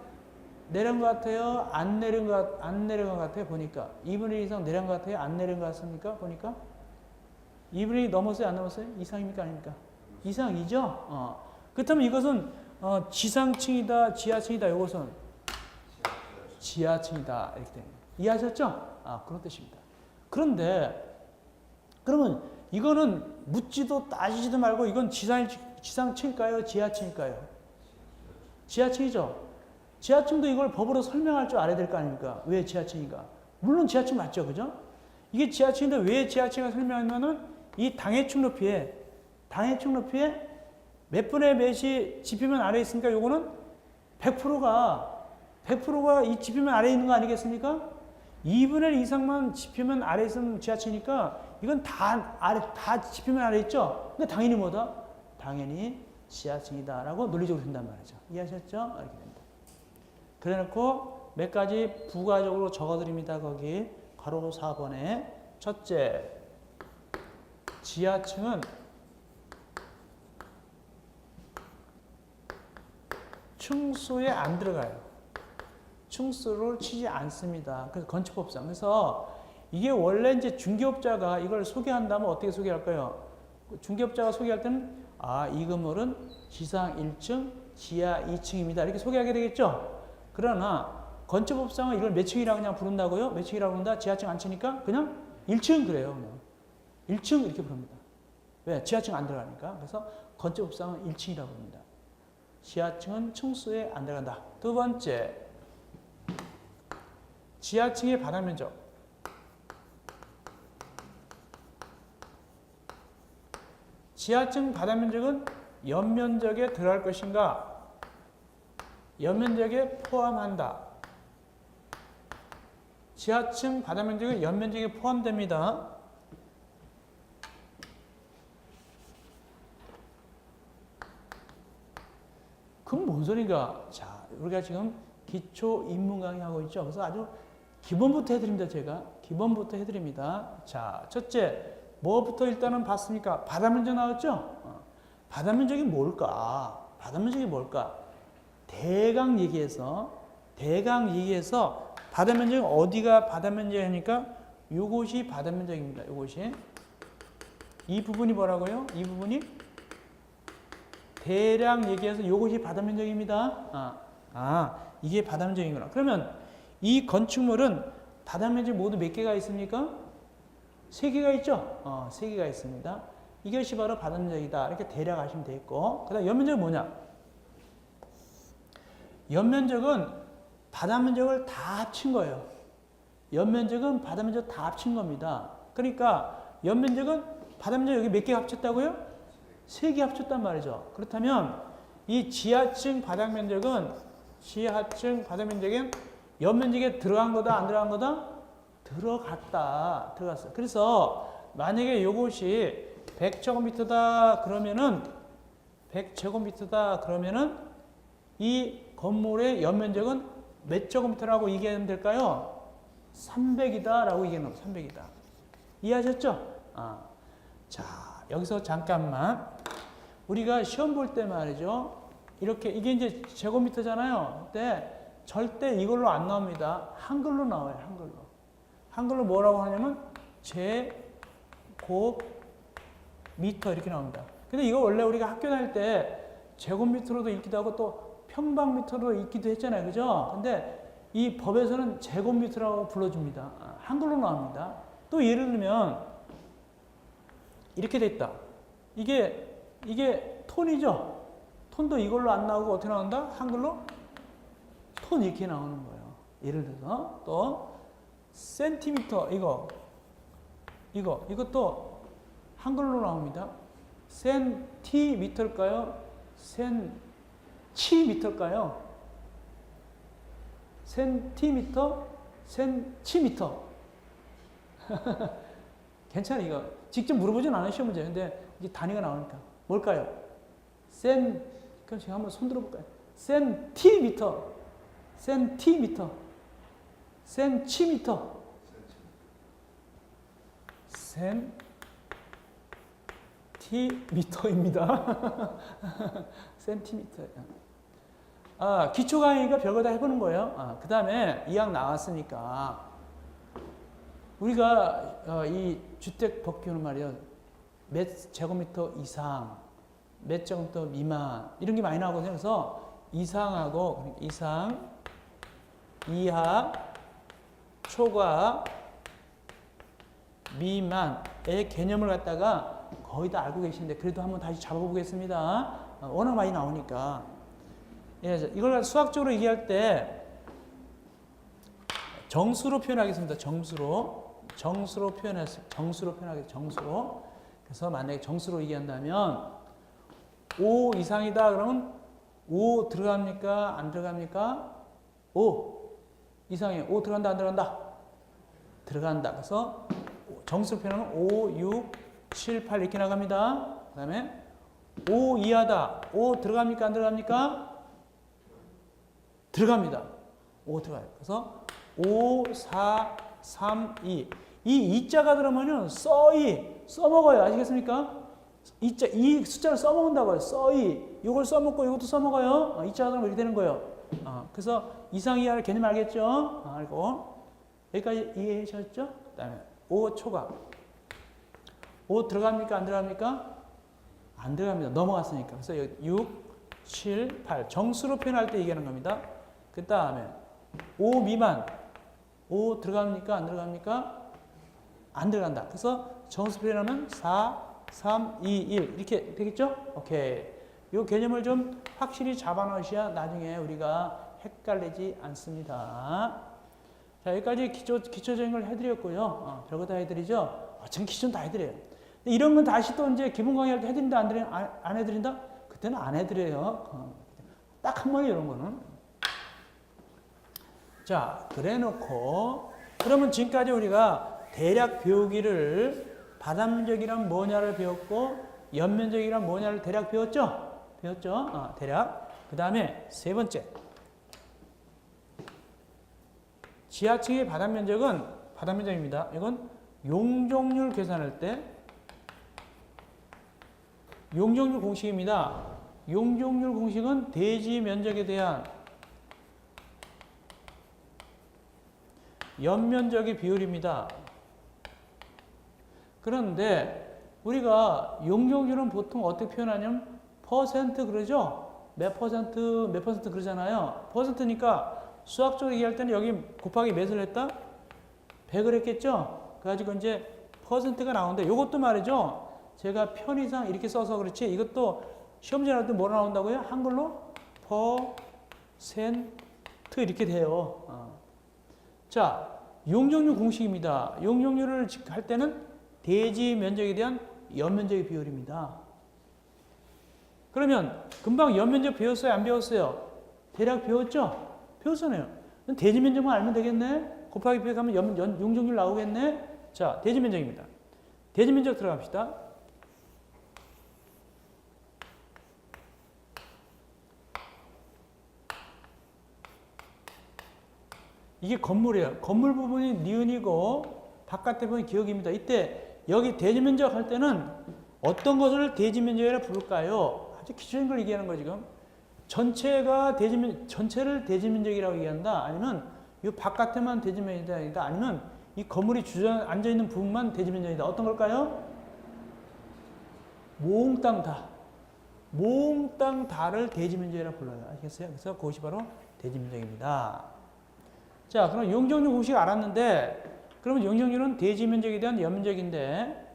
내려간 것 같아요? 안 내려간 것 같아요? 보니까 2분의 1 이상 내려간 것 같아요? 안 내려간 것 같습니까? 보니까 2분의 1 넘었어요? 안 넘었어요? 이상입니까? 아닙니까? 이상이죠? 그렇다면 이것은 지상층이다, 지하층이다. 이것은 지하층이다. 이렇게 됩니다. 이해하셨죠? 그런 뜻입니다. 그런데 그러면 이거는 묻지도 따지지도 말고 이건 지상층일까요? 지하층일까요? 지하층이죠. 지하층도 이걸 법으로 설명할 줄 알아야 될 거 아닙니까? 왜 지하층인가? 물론 지하층 맞죠, 그죠? 이게 지하층인데 왜 지하층을 설명하면은 이 당해층 높이에 몇 분의 몇이 지표면 아래에 있으니까 요거는 100%가 이 지표면 아래에 있는 거 아니겠습니까? 2분의 1 이상만 지표면 아래에 있으면 지하층이니까 이건 다 지표면 아래에 있죠? 근데 당연히 뭐다? 당연히 지하층이다라고 논리적으로 된단 말이죠. 이해하셨죠? 이렇게 됩니다. 그래 놓고 몇 가지 부가적으로 적어드립니다. 거기 괄호 4번에 첫째, 지하층은 층수에 안 들어가요. 층수를 치지 않습니다. 그래서 건축법상. 그래서 이게 원래 이제 중개업자가 이걸 소개한다면 어떻게 소개할까요? 중개업자가 소개할 때는 이 건물은 지상 1층, 지하 2층입니다. 이렇게 소개하게 되겠죠? 그러나 건축법상은 이걸 몇 층이라고 그냥 부른다고요? 몇 층이라고 부른다? 지하층 안 치니까 그냥 1층 그래요. 그냥. 1층 이렇게 부릅니다. 왜? 지하층 안 들어가니까. 그래서 건축법상은 1층이라고 부릅니다. 지하층은 층수에 안 들어간다. 두 번째, 지하층의 바닥 면적. 지하층 바닥 면적은 연면적에 들어갈 것인가? 연면적에 포함한다. 지하층 바닥 면적은 연면적에 포함됩니다. 그럼 뭔 소리인가? 자, 우리가 지금 기초 인문 강의 하고 있죠. 그래서 아주 기본부터 해드립니다. 제가 기본부터 해드립니다. 자, 첫째, 뭐부터 일단은 봤습니까? 바닥 면적 나왔죠? 바닥 면적이 뭘까? 바닥 면적이 뭘까? 대강 얘기해서 바닥 면적이 어디가 바닥 면적이니까 요것이 바닥 면적입니다. 요것이 이 부분이 뭐라고요? 이 부분이 대략 얘기해서 요것이 바닥 면적입니다. 이게 바닥 면적이구나. 그러면 이 건축물은 바닥 면적 모두 몇 개가 있습니까? 3개가 있죠? 3개가 있습니다. 이것이 바로 바닥 면적이다. 이렇게 대략 하시면 되겠고. 그 다음 연면적은 뭐냐? 연면적은 바닥 면적을 다 합친 거예요. 연면적은 바닥 면적 다 합친 겁니다. 그러니까 연면적은 바닥 면적 여기 몇 개 합쳤다고요? 3개 합쳤단 말이죠. 그렇다면 이 지하층 바닥 면적은 연면적에 들어간 거다, 안 들어간 거다? 들어갔어. 그래서 만약에 요것이 100제곱미터다 그러면은 이 건물의 연면적은 몇 제곱미터라고 얘기하면 될까요? 300이다라고 얘기하면 300이다. 이해하셨죠? 자, 여기서 잠깐만 우리가 시험 볼 때 말이죠. 이렇게 이게 이제 제곱미터잖아요. 근데 절대 이걸로 안 나옵니다. 한글로 나와요. 한글로 뭐라고 하냐면 제곱미터 이렇게 나옵니다. 근데 이거 원래 우리가 학교 다닐 때 제곱미터로도 읽기도 하고 또 평방미터로 읽기도 했잖아요. 그죠? 근데 이 법에서는 제곱미터라고 불러줍니다. 한글로 나옵니다. 또 예를 들면 이렇게 됐다. 이게 톤이죠? 톤도 이걸로 안 나오고 어떻게 나온다? 한글로 톤 이렇게 나오는 거예요. 예를 들어서 또 센티미터 이것도 한글로 나옵니다. 센티미터일까요? 센치미터일까요? 센티미터? 센치미터. 괜찮아 이거. 직접 물어보진 않아요 시험 문제. 근데 이게 단위가 나오니까 뭘까요? 그럼 제가 한번 손 들어볼까요? 센티미터, 센치미터, 센티미터입니다. 센티미터. 기초 강의가 별거 다 해보는 거예요. 그 다음에 2학 나왔으니까 우리가 이 주택 법규는 말이요. 몇 제곱미터 이상, 몇 제곱미터 미만 이런 게 많이 나오거든요. 그래서 이상하고 이상, 이하, 초과, 미만의 개념을 갖다가 거의 다 알고 계신데 그래도 한번 다시 잡아보겠습니다. 워낙 많이 나오니까. 예, 이걸 수학적으로 얘기할 때 정수로 표현하겠습니다. 정수로 표현하겠습니다. 정수로. 그래서 만약에 정수로 얘기한다면 5 이상이다 그러면 5 들어갑니까? 안 들어갑니까? 5 이상이에요. 5 들어간다 안 들어간다? 들어간다. 그래서 정수로 표현하면 5, 6, 7, 8 이렇게 나갑니다. 그 다음에 5 이하다. 5 들어갑니까? 안 들어갑니까? 들어갑니다. 5 들어가요. 그래서 5, 4, 3, 2. 이 2자가 들어오면은 써먹어요. 아시겠습니까? 이 숫자를 써먹는다고요. 이걸 써먹고 이것도 써먹어요. 2자가 들어오면 이렇게 되는 거예요. 그래서 이상 이하를 개념 알겠죠? 알고. 여기까지 이해하셨죠? 그 다음에 5 초과. 5 들어갑니까? 안 들어갑니까? 안 들어갑니다. 넘어갔으니까. 그래서 6, 7, 8. 정수로 표현할 때 얘기하는 겁니다. 그 다음에 5 미만. 5 들어갑니까? 안 들어갑니까? 안 들어간다. 그래서 정수 표현하면 4, 3, 2, 1 이렇게 되겠죠? 오케이. 이 개념을 좀 확실히 잡아놓으셔야 나중에 우리가 헷갈리지 않습니다. 자, 여기까지 기초적인 걸 해드렸고요. 별거 다 해드리죠. 전 기초는 다 해드려요. 이런 건 다시 또 이제 기본 강의할 때 해드린다, 안 해드린다? 그때는 안 해드려요. 딱 한 번에 이런 거는. 자, 그래 놓고, 그러면 지금까지 우리가 대략 배우기를 바닥면적이란 뭐냐를 배웠고, 옆면적이란 뭐냐를 대략 배웠죠? 대략. 그 다음에 세 번째. 지하층의 바닥면적은, 바닥면적입니다. 이건 용적률 계산할 때, 용적률 공식입니다. 용적률 공식은 대지 면적에 대한 옆면적의 비율입니다. 그런데 우리가 용적률은 보통 어떻게 표현하냐면 퍼센트 그러죠? 몇 퍼센트 그러잖아요. 퍼센트니까 수학적으로 얘기할 때는 여기 곱하기 몇을 했다? 100을 했겠죠? 그래가지고 이제 퍼센트가 나오는데 이것도 말이죠. 제가 편의상 이렇게 써서 그렇지 이것도 시험지에 나올 때 뭐로 나온다고요? 한글로 퍼센트 이렇게 돼요. 자, 용적률 공식입니다. 용적률을 할 때는 대지 면적에 대한 옆면적의 비율입니다. 그러면 금방 옆면적 배웠어요? 안 배웠어요? 대략 배웠죠? 배웠잖아요. 대지 면적만 알면 되겠네? 곱하기 100 하면 용적률 나오겠네? 자, 대지 면적입니다. 대지 면적 들어갑시다. 이게 건물이에요. 건물 부분이 니은이고 바깥에 보면 기역입니다. 이때 여기 대지면적 할 때는 어떤 것을 대지면적이라 부를까요? 아주 기초적인 걸 얘기하는 거예요, 지금. 전체를 대지면적이라고 얘기한다. 아니면 이 바깥에만 대지면적이다. 아니면 이 건물이 앉아있는 부분만 대지면적이다. 어떤 걸까요? 몽땅 다를 대지면적이라고 불러요. 아시겠어요? 그래서 그것이 바로 대지면적입니다. 자, 그럼 용적률 공식 알았는데, 그러면 용적률은 대지 면적에 대한 옆면적인데,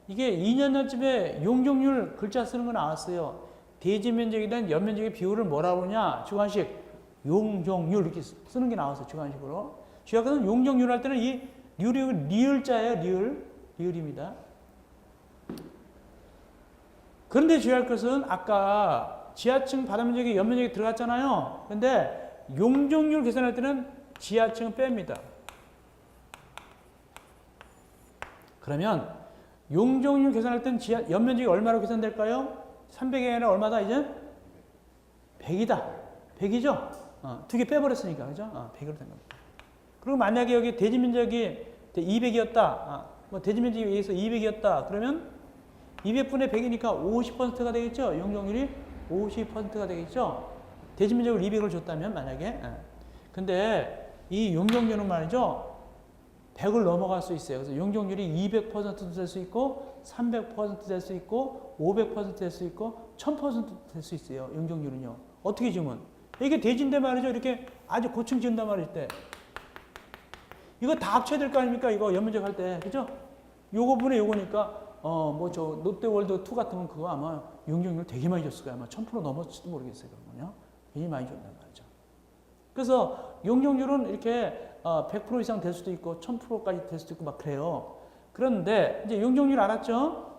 이게 2년 전쯤에 용적률 글자 쓰는 거 나왔어요. 대지 면적에 대한 옆면적의 비율을 뭐라고 그러냐? 주관식 용적률 이렇게 쓰는 게 나왔어요. 주관식으로. 주관식은 용적률 할 때는 이 리을자예요. 리을입니다. 그런데 주의할 것은 아까 지하층 바닥면적이 옆면적이 들어갔잖아요. 근데 용적률 계산할 때는 지하층은 뺍니다. 그러면 용적률 계산할 때는 옆면적이 얼마로 계산될까요? 300이 아니라 얼마다 이제? 100이다. 100이죠? 두 개 빼버렸으니까. 그죠? 100으로 된 겁니다. 그리고 만약에 여기 대지면적이 200이었다. 대지면적에 의해서 200이었다. 그러면 200분의 100이니까 50%가 되겠죠? 용적률이 50%가 되겠죠? 대지면적을 200을 줬다면 만약에 근데 이 용적률은 말이죠 100을 넘어갈 수 있어요. 그래서 용적률이 200%도 될 수 있고 300% 될 수 있고 500% 될 수 있고 1000% 될 수 있어요. 용적률은요. 어떻게 지으면 이게 대지인데 말이죠 이렇게 아주 고층 지은단 말일 때 이거 다 합쳐야 될 거 아닙니까? 이거 옆면적 할 때 그죠? 요거 분의 요거니까 저 롯데월드 2 같으면 그거 아마 용적률 되게 많이 줬을 거예요. 아마 1000% 넘었을지도 모르겠어요. 그러면요. 굉장히 많이 준단 말이죠. 그래서 용적률은 이렇게 100% 이상 될 수도 있고 1000%까지 될 수도 있고 막 그래요. 그런데 이제 용적률 알았죠?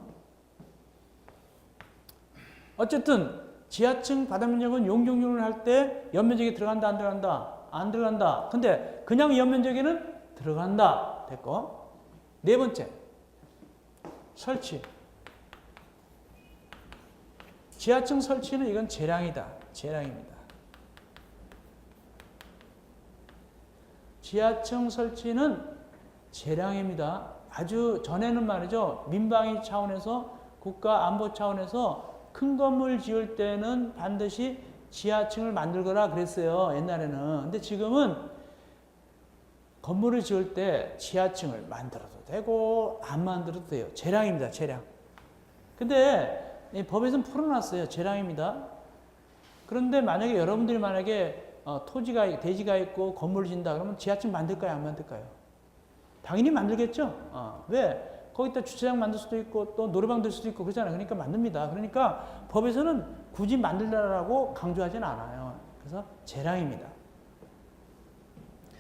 어쨌든 지하층 바닥면적은 용적률을 할 때 옆면적이 들어간다 안 들어간다? 안 들어간다. 근데 그냥 옆면적에는 들어간다. 됐고. 네 번째 설치. 지하층 설치는 이건 재량이다. 재량입니다. 지하층 설치는 재량입니다. 아주 전에는 말이죠. 민방위 차원에서 국가 안보 차원에서 큰 건물 지을 때는 반드시 지하층을 만들거라 그랬어요. 옛날에는. 근데 지금은 건물을 지을 때 지하층을 만들어도 되고 안 만들어도 돼요. 재량입니다. 재량. 근데 법에서는 풀어놨어요. 재량입니다. 그런데 만약에 여러분들이 대지가 있고 건물을 짓는다 그러면 지하층 만들까요? 안 만들까요? 당연히 만들겠죠? 왜? 거기다 주차장 만들 수도 있고 또 노래방 들 수도 있고 그러잖아요. 그러니까 만듭니다. 그러니까 법에서는 굳이 만들라고 강조하진 않아요. 그래서 재량입니다.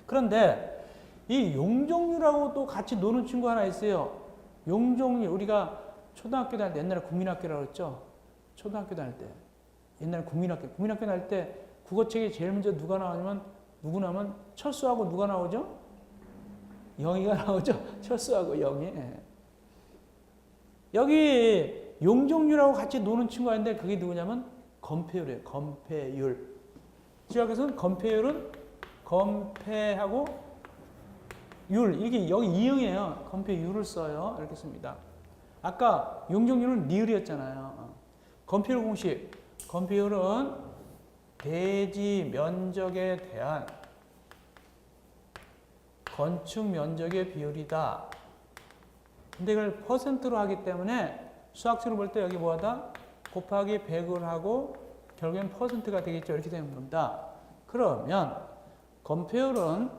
그런데 이 용적률하고 또 같이 노는 친구 하나 있어요. 용적률, 우리가 초등학교 다닐 때 옛날에 국민학교라고 했죠. 초등학교 다닐 때. 옛날에 국민학교 다닐 때 국어책에 제일 먼저 누가 나오냐면 누구 나오면 철수하고 누가 나오죠? 영희가 나오죠. 철수하고 영희. 예. 여기 용적률하고 같이 노는 친구가 있는데 그게 누구냐면 건폐율이에요. 건폐율. 지역에서는 건폐율은 건폐하고 율, 이게 여기 이응이에요. 건폐율을 써요. 이렇게 씁니다. 아까 용적률은 리을이었잖아요. 건폐율 공식. 건폐율은 대지 면적에 대한 건축 면적의 비율이다. 근데 이걸 퍼센트로 하기 때문에 수학적으로 볼 때 여기 뭐하다? 곱하기 100을 하고 결국엔 퍼센트가 되겠죠. 이렇게 되는 겁니다. 그러면 건폐율은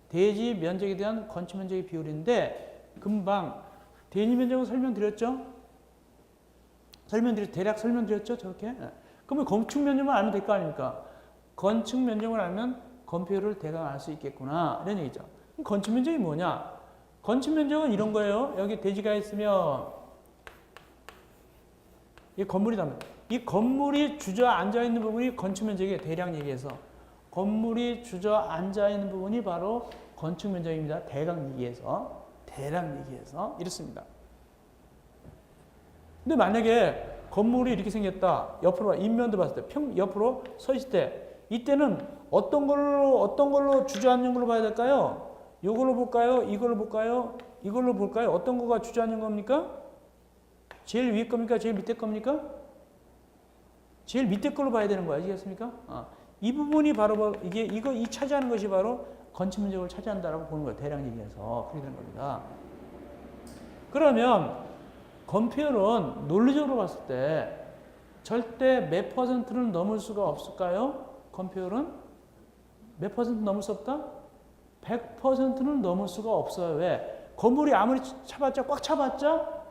대지 면적에 대한 건축 면적의 비율인데 금방 대지 면적은 설명드렸죠? 대략 설명드렸죠? 저렇게. 그러면 건축 면적만 알면 될 거 아닙니까? 건축 면적을 알면 건폐율을 대강 알 수 있겠구나. 이런 얘기죠. 그럼 건축 면적이 뭐냐? 건축 면적은 이런 거예요. 여기 대지가 있으면 이 건물이다. 이 건물이 주저앉아 있는 부분이 건축 면적이에요. 대략 얘기해서. 건물이 주저앉아 있는 부분이 바로 건축 면적입니다. 대략 얘기해서. 이렇습니다. 근데 만약에 건물이 이렇게 생겼다. 옆으로 인면도 봤을 때, 옆으로 서 있을 때, 이때는 어떤 걸로 주저앉는 걸로 봐야 될까요? 이걸로 볼까요? 이걸로 볼까요? 이걸로 볼까요? 어떤 거가 주저앉는 겁니까? 제일 위에 겁니까? 제일 밑에 겁니까? 제일 밑에 걸로 봐야 되는 거야. 아시겠습니까? 이 부분이 바로 이 차지하는 것이 바로 건축 면적을 차지한다라고 보는 거예요. 대략 얘기해서. 그렇게 되는 겁니다. 그러면 건폐율은 논리적으로 봤을 때 절대 몇 퍼센트는 넘을 수가 없을까요? 건폐율은 몇 퍼센트 넘을 수 없다? 100%는 넘을 수가 없어요. 왜? 건물이 아무리 꽉 차봤자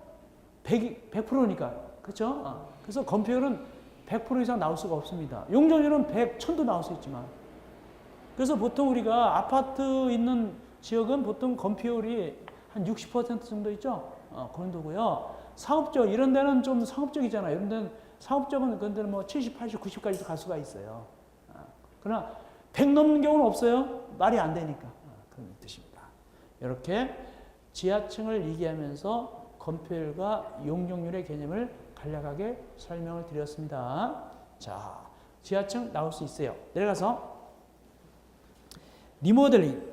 100%니까. 그렇죠? 그래서 건폐율은 100% 이상 나올 수가 없습니다. 용적률은 100, 1000도 나올 수 있지만. 그래서 보통 우리가 아파트 있는 지역은 보통 건폐율이 한 60% 정도 있죠? 그 정도고요. 상업적, 이런 데는 좀 상업적이잖아요. 이런 데는 상업적은 그런데 뭐 70, 80, 90까지도 갈 수가 있어요. 그러나 100 넘는 경우는 없어요. 말이 안 되니까. 그런 뜻입니다. 이렇게 지하층을 얘기하면서 건폐율과 용적률의 개념을 간략하게 설명을 드렸습니다. 자, 지하층 나올 수 있어요. 내려가서 리모델링.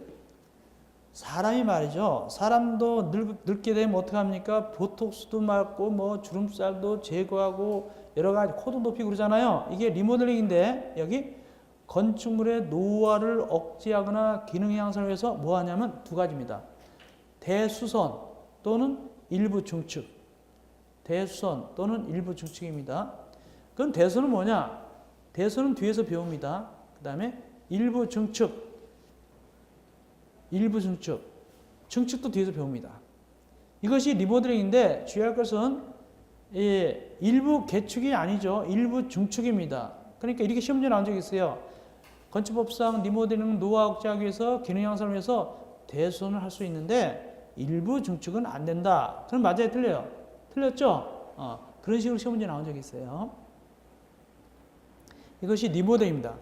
사람이 말이죠. 사람도 늙게 되면 어떡합니까? 보톡스도 맞고 뭐 주름살도 제거하고 여러 가지 코도 높이고 그러잖아요. 이게 리모델링인데 여기 건축물의 노화를 억제하거나 기능 향상을 위해서 뭐 하냐면 두 가지입니다. 대수선 또는 일부 중축. 대수선 또는 일부 중축입니다. 그럼 대수는 뭐냐? 대수는 뒤에서 배웁니다. 그 다음에 일부 중축. 일부 중축. 중축도 뒤에서 배웁니다. 이것이 리모델링인데 주의할 것은 일부 개축이 아니죠. 일부 중축입니다. 그러니까 이렇게 시험 문제 나온 적이 있어요. 건축법상 리모델링 노화 억제하기 위해서 기능 향상을 위해서 대수선을 할 수 있는데 일부 중축은 안 된다. 그럼 맞아요? 틀려요? 틀렸죠? 그런 식으로 시험 문제 나온 적이 있어요. 이것이 리모델입니다.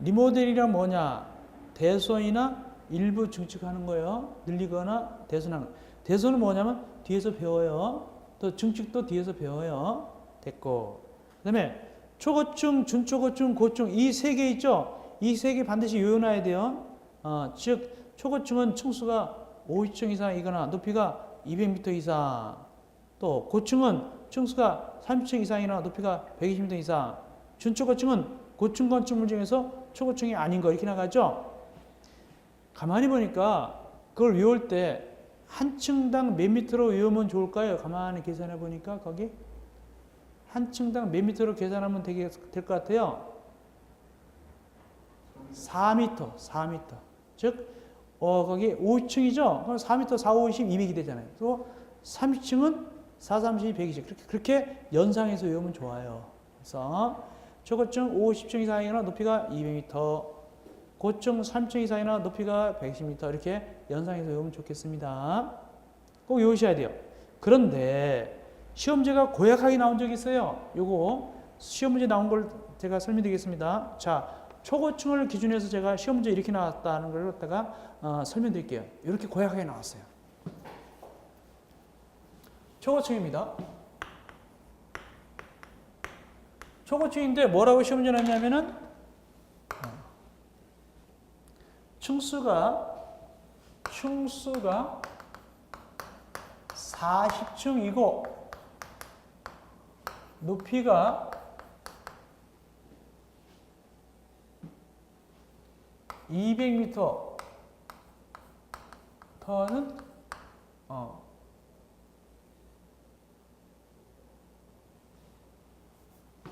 리모델이란 뭐냐? 대수선이나 일부 중축하는 거예요. 늘리거나 대수하는 거. 대수는 뭐냐면 뒤에서 배워요. 또 중축도 뒤에서 배워요. 됐고. 그 다음에 초고층, 준초고층, 고층 이 세 개 있죠? 이 세 개 반드시 외워놔야 돼요. 즉 초고층은 층수가 50층 이상이거나 높이가 200m 이상. 또 고층은 층수가 30층 이상이나 높이가 120m 이상. 준초고층은 고층 건축물 중에서 초고층이 아닌 거 이렇게 나가죠? 가만히 보니까 그걸 외울 때 한 층당 몇 미터로 외우면 좋을까요? 가만히 계산해 보니까 거기 한 층당 몇 미터로 계산하면 될 것 같아요? 4m, 4m. 즉, 거기 5층이죠? 그럼 4m, 4, 5, 20, 200이 되잖아요. 또 30층은 4, 30, 120. 그렇게 연상해서 외우면 좋아요. 그래서 초고층 50층 이상이거나 높이가 200m. 고층 3층 이상이나 높이가 120m 이렇게 연상해서 외우면 좋겠습니다. 꼭 외우셔야 돼요. 그런데 시험지가 고약하게 나온 적이 있어요. 요거 시험 문제 나온 걸 제가 설명드리겠습니다. 자, 초고층을 기준해서 제가 시험 문제 이렇게 나왔다는 걸 갖다가 설명드릴게요. 이렇게 고약하게 나왔어요. 초고층입니다. 초고층인데 뭐라고 시험 문제 냈냐면은 층수가 40층이고 높이가 200m 터는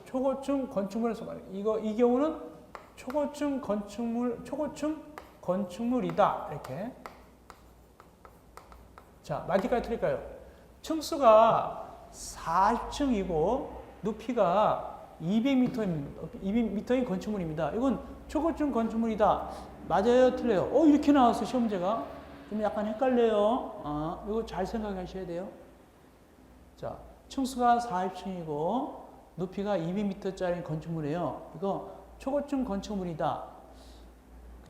초고층 건축물에서 말이에요. 이 경우는 초고층 건축물이다. 이렇게. 자, 맞을까요? 틀릴까요? 층수가 40층이고 높이가 200m인 건축물입니다. 이건 초고층 건축물이다. 맞아요? 틀려요? 이렇게 나왔어, 시험 문제가. 좀 약간 헷갈려요. 이거 잘 생각하셔야 돼요. 자, 층수가 40층이고 높이가 200m짜리 건축물이에요. 이거 초고층 건축물이다.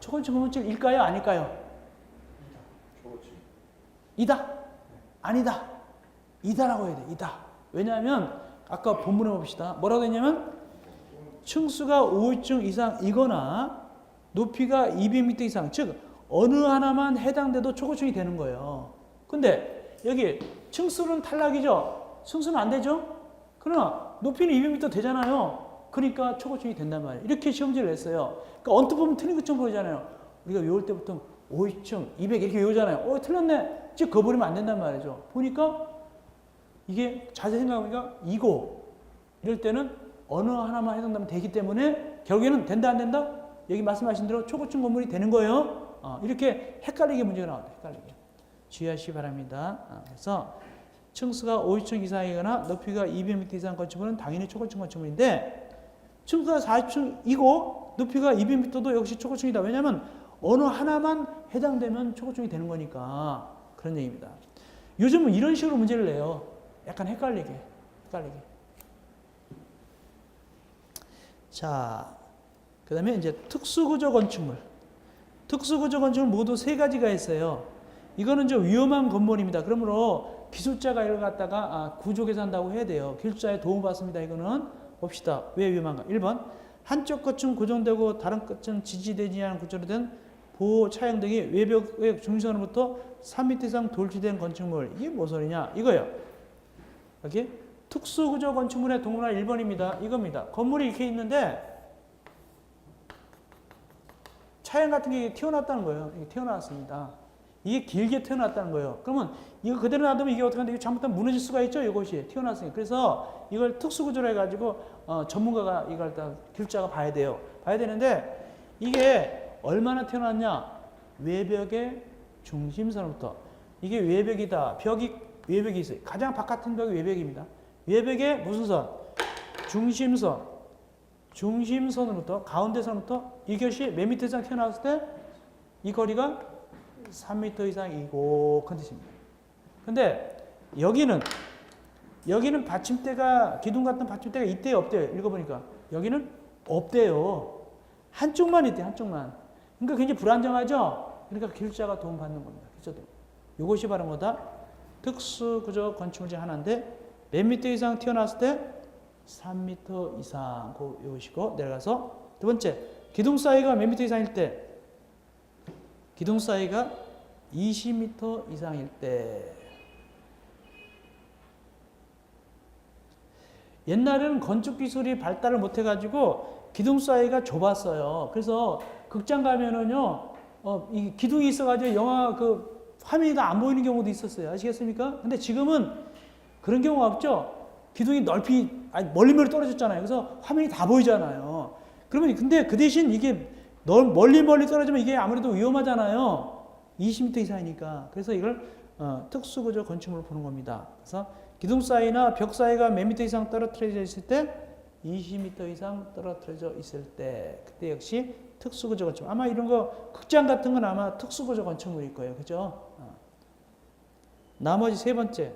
초고층 건축물일까요? 아닐까요? 이다? 아니다. 이다라고 해야 돼. 이다. 왜냐하면 아까 본문에 봅시다. 뭐라고 했냐면 층수가 5층 이상이거나 높이가 200m 이상, 즉 어느 하나만 해당돼도 초고층이 되는 거예요. 근데 여기 층수는 탈락이죠. 층수는 안 되죠. 그러나 높이는 200m 되잖아요. 그러니까 초고층이 된단 말이에요. 이렇게 시험지를 냈어요. 그러니까 언뜻 보면 틀린 것처럼 보이잖아요. 우리가 외울 때부터 5층, 200 이렇게 외우잖아요. 틀렸네. 즉 그거 버리면 안 된단 말이죠. 보니까 이게 자세히 생각해보니까 이고 이럴 때는 어느 하나만 해당되면 되기 때문에 결국에는 된다 안 된다? 여기 말씀하신 대로 초고층 건물이 되는 거예요. 이렇게 헷갈리게 문제가 나온다. 헷갈리게. 주의하시기 바랍니다. 그래서 층수가 5층 이상이거나 높이가 200m 이상 건축물은 당연히 초고층 건축물인데 층수가 40층이고 높이가 200m도 역시 초고층이다. 왜냐하면 어느 하나만 해당되면 초고층이 되는 거니까 그런 얘기입니다. 요즘은 이런 식으로 문제를 내요. 약간 헷갈리게. 자, 그 다음에 이제 특수구조 건축물. 특수구조 건축물 모두 세 가지가 있어요. 이거는 좀 위험한 건물입니다. 그러므로 기술자가 이걸 갖다가 구조 계산한다고 해야 돼요. 기술자의 도움을 받습니다. 이거는 봅시다. 왜 위험한가? 1번. 한쪽 끝은 고정되고 다른 끝은 지지되지 않은 구조로 된 보호 차양 등이 외벽의 중심선으로부터 3m 이상 돌출된 건축물. 이게 무슨 소리냐? 이거예요. 여기 특수구조 건축물의 동그라미 1번입니다. 이겁니다. 건물이 이렇게 있는데 차양 같은 게 튀어나왔다는 거예요. 이게 튀어나왔습니다. 이게 길게 튀어나왔다는 거예요. 그러면 이거 그대로 놔두면 이게 어떻게 하는데 이거 잘못하면 무너질 수가 있죠. 이것이 튀어나왔으니까. 그래서 이걸 특수구조로 해가지고 전문가가 이걸 다 기술자가 봐야 돼요. 봐야 되는데 이게 얼마나 튀어나왔냐? 외벽의 중심선부터. 이게 외벽이다. 외벽이 있어요. 가장 바깥은 벽이 외벽입니다. 외벽의 무슨 선? 중심선으로부터 가운데 선부터 이것이 몇 미터 이상 튀어나왔을 때 이 거리가 3m 이상이고 그런 뜻입니다. 근데 여기는 받침대가 기둥 같은 받침대가 있대요, 없대요? 읽어보니까 여기는 없대요. 한쪽만 있대요, 한쪽만. 그러니까 굉장히 불안정하죠. 그러니까 기술자가 도움 받는 겁니다. 이것이 바로 뭐다? 특수구조 건축물 중 하나인데 몇 미터 이상 튀어나왔을 때 3m 이상 외우시고 내려가서 두 번째 기둥 사이가 몇 미터 이상일 때 기둥 사이가 20m 이상일 때 옛날에는 건축 기술이 발달을 못 해가지고 기둥 사이가 좁았어요. 그래서 극장 가면은요 이 기둥이 있어가지고 영화 그 화면이 다 안 보이는 경우도 있었어요. 아시겠습니까? 근데 지금은 그런 경우가 없죠. 기둥이 멀리 떨어졌잖아요. 그래서 화면이 다 보이잖아요. 그러면 근데 그 대신 이게 멀리 떨어지면 이게 아무래도 위험하잖아요. 20m 이상이니까. 그래서 이걸 특수구조 건축물로 보는 겁니다. 그래서 기둥 사이나 벽 사이가 몇 미터 이상 떨어뜨려져 있을 때 20m 이상 떨어뜨려져 있을 때 그때 역시 특수구조 건축. 아마 이런 거 극장 같은 건 아마 특수구조 건축물일 거예요. 그죠? 나머지 세 번째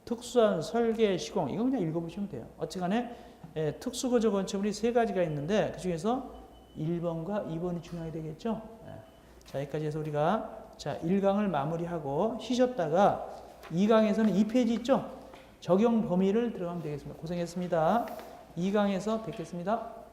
특수한 설계 시공. 이거 그냥 읽어보시면 돼요. 어찌간에 특수구조 건축물이 세 가지가 있는데 그 중에서 1번과 2번이 중요하게 되겠죠. 자, 여기까지 해서 우리가 자 1강을 마무리하고 쉬셨다가 2강에서는 2페이지 있죠? 적용 범위를 들어가면 되겠습니다. 고생했습니다. 2강에서 뵙겠습니다.